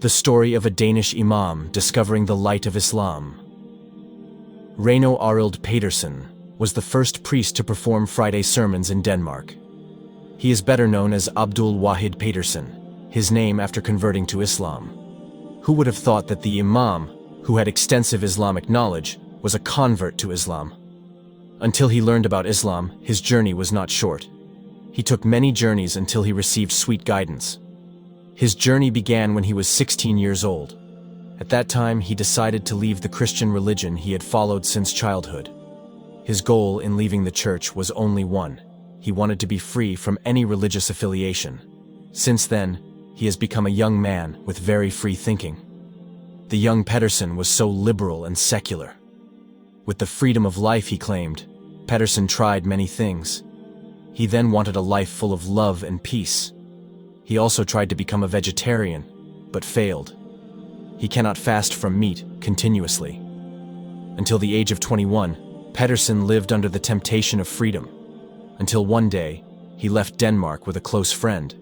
The story of a Danish Imam discovering the light of Islam. Reino Arild Pedersen was the first priest to perform Friday sermons in Denmark. He is better known as Abdul Wahid Pedersen, his name after converting to Islam. Who would have thought that the Imam, who had extensive Islamic knowledge, was a convert to Islam? Until he learned about Islam, his journey was not short. He took many journeys until he received sweet guidance. His journey began when he was 16 years old. At that time, he decided to leave the Christian religion he had followed since childhood. His goal in leaving the church was only one. He wanted to be free from any religious affiliation. Since then, he has become a young man with very free thinking. The young Pedersen was so liberal and secular. With the freedom of life, he claimed, Pedersen tried many things. He then wanted a life full of love and peace. He also tried to become a vegetarian, but failed. He cannot fast from meat continuously. Until the age of 21, Pedersen lived under the temptation of freedom. Until one day, he left Denmark with a close friend.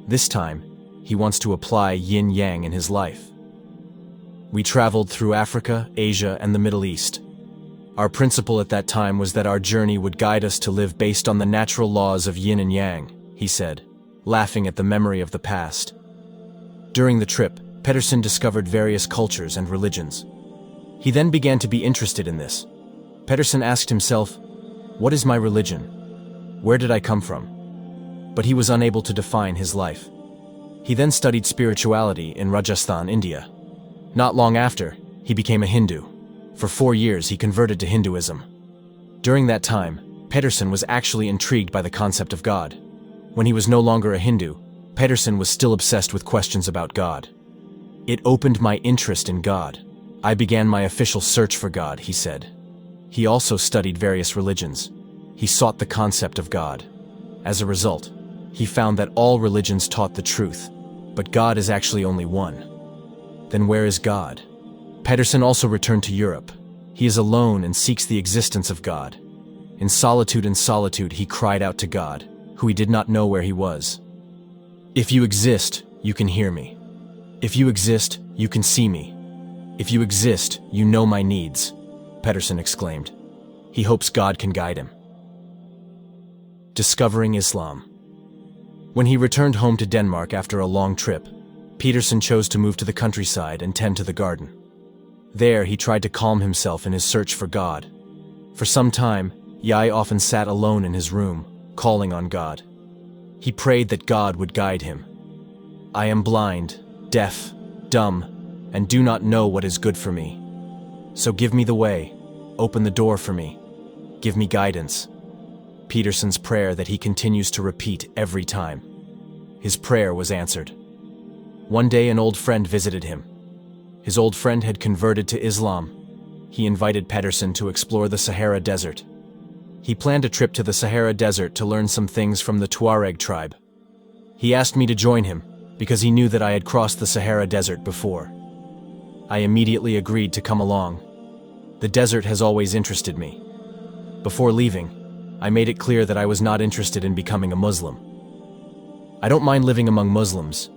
This time, he wants to apply yin-yang in his life. We traveled through Africa, Asia, and the Middle East. Our principle at that time was that our journey would guide us to live based on the natural laws of yin and yang, he said, laughing at the memory of the past. During the trip, Pedersen discovered various cultures and religions. He then began to be interested in this. Pedersen asked himself, "What is my religion? Where did I come from?" But he was unable to define his life. He then studied spirituality in Rajasthan, India. Not long after, he became a Hindu. For 4 years, he converted to Hinduism. During that time, Pedersen was actually intrigued by the concept of God. When he was no longer a Hindu, Pedersen was still obsessed with questions about God. "It opened my interest in God. I began my official search for God," he said. He also studied various religions. He sought the concept of God. As a result, he found that all religions taught the truth, but God is actually only one. Then where is God? Pedersen also returned to Europe. He is alone and seeks the existence of God. In solitude, he cried out to God, who he did not know where he was. "If you exist, you can hear me. If you exist, you can see me. If you exist, you know my needs," Pedersen exclaimed. He hopes God can guide him. Discovering Islam. When he returned home to Denmark after a long trip, Pedersen chose to move to the countryside and tend to the garden. There, he tried to calm himself in his search for God. For some time, Yai often sat alone in his room, calling on God. He prayed that God would guide him. "I am blind, deaf, dumb, and do not know what is good for me. So give me the way, open the door for me, give me guidance." Pedersen's prayer that he continues to repeat every time. His prayer was answered. One day an old friend visited him. His old friend had converted to Islam. He invited Pedersen to explore the Sahara Desert. He planned a trip to the Sahara Desert to learn some things from the Tuareg tribe. He asked me to join him because he knew that I had crossed the Sahara Desert before. I immediately agreed to come along. The desert has always interested me. Before leaving, I made it clear that I was not interested in becoming a Muslim. "I don't mind living among Muslims,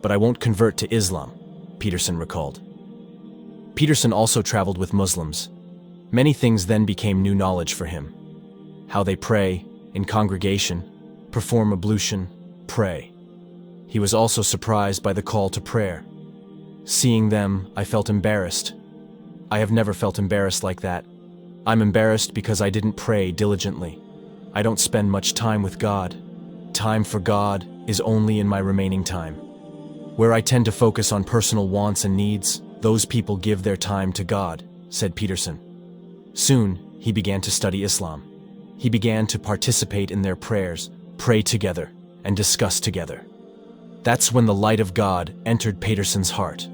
but I won't convert to Islam," Pedersen recalled. Pedersen also traveled with Muslims. Many things then became new knowledge for him. How they pray, in congregation, perform ablution, pray. He was also surprised by the call to prayer. Seeing them, I felt embarrassed. I have never felt embarrassed like that. I'm embarrassed because I didn't pray diligently. I don't spend much time with God. Time for God is only in my remaining time. Where I tend to focus on personal wants and needs, those people give their time to God, said Pedersen. Soon, he began to study Islam. He began to participate in their prayers, pray together, and discuss together. That's when the light of God entered Pedersen's heart.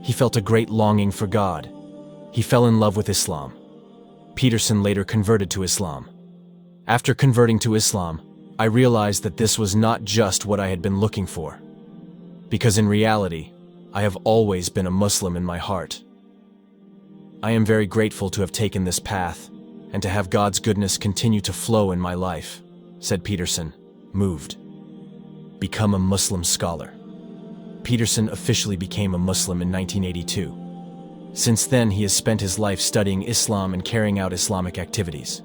He felt a great longing for God. He fell in love with Islam. Pedersen later converted to Islam. After converting to Islam, I realized that this was not just what I had been looking for. Because in reality, I have always been a Muslim in my heart. I am very grateful to have taken this path and to have God's goodness continue to flow in my life, said Pedersen, moved. Become a Muslim scholar. Pedersen officially became a Muslim in 1982. Since then, he has spent his life studying Islam and carrying out Islamic activities.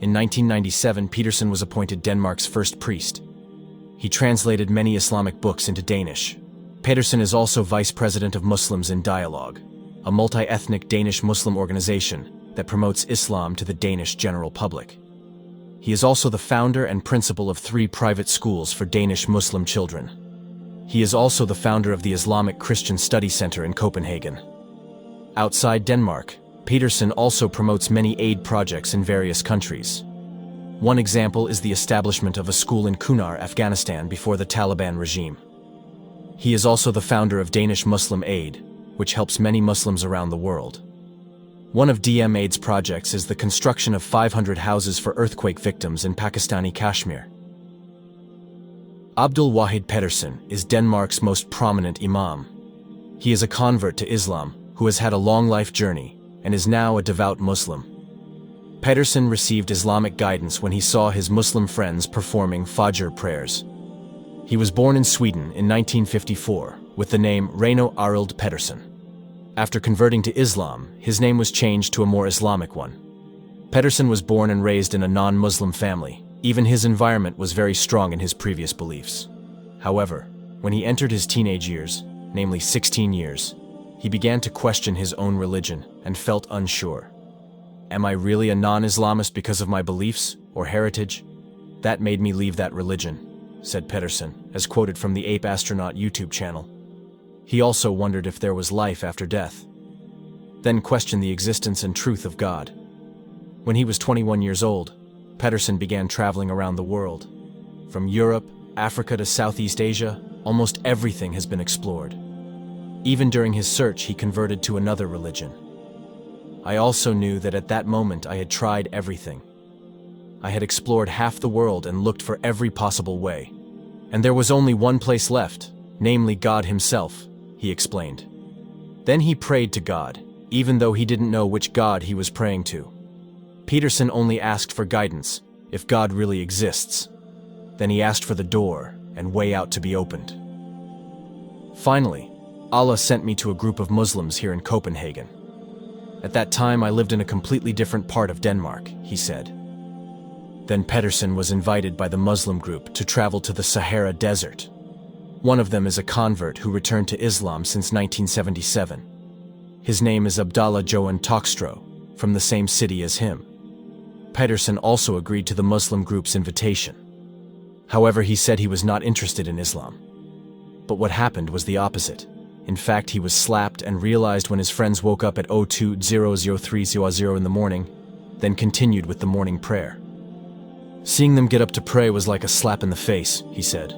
In 1997, Pedersen was appointed Denmark's first priest. He translated many Islamic books into Danish. Pedersen is also vice president of Muslims in Dialogue, a multi-ethnic Danish Muslim organization that promotes Islam to the Danish general public. He is also the founder and principal of 3 private schools for Danish Muslim children. He is also the founder of the Islamic Christian Study Center in Copenhagen. Outside Denmark, Pedersen also promotes many aid projects in various countries. One example is the establishment of a school in Kunar, Afghanistan before the Taliban regime. He is also the founder of Danish Muslim Aid, which helps many Muslims around the world. One of DM Aid's projects is the construction of 500 houses for earthquake victims in Pakistani Kashmir. Abdul Wahid Pedersen is Denmark's most prominent imam. He is a convert to Islam who has had a long life journey and is now a devout Muslim. Pedersen received Islamic guidance when he saw his Muslim friends performing Fajr prayers. He was born in Sweden in 1954 with the name Reino Arild Pedersen. After converting to Islam, his name was changed to a more Islamic one. Pedersen was born and raised in a non-Muslim family. Even his environment was very strong in his previous beliefs. However, when he entered his teenage years, namely 16 years, he began to question his own religion and felt unsure. Am I really a non-Islamist because of my beliefs or heritage? That made me leave that religion, said Pedersen, as quoted from the Ape Astronaut YouTube channel. He also wondered if there was life after death, then questioned the existence and truth of God. When he was 21 years old, Pedersen began traveling around the world. From Europe, Africa to Southeast Asia, almost everything has been explored. Even during his search, he converted to another religion. I also knew that at that moment I had tried everything. I had explored half the world and looked for every possible way. And there was only one place left, namely God himself, he explained. Then he prayed to God, even though he didn't know which God he was praying to. Pedersen only asked for guidance, if God really exists. Then he asked for the door and way out to be opened. Finally, Allah sent me to a group of Muslims here in Copenhagen. At that time, I lived in a completely different part of Denmark, he said. Then Pedersen was invited by the Muslim group to travel to the Sahara Desert. One of them is a convert who returned to Islam since 1977. His name is Abdallah Johan Tokstro, from the same city as him. Pedersen also agreed to the Muslim group's invitation. However, he said he was not interested in Islam. But what happened was the opposite. In fact, he was slapped and realized when his friends woke up at 02:0030 in the morning, then continued with the morning prayer. Seeing them get up to pray was like a slap in the face, he said.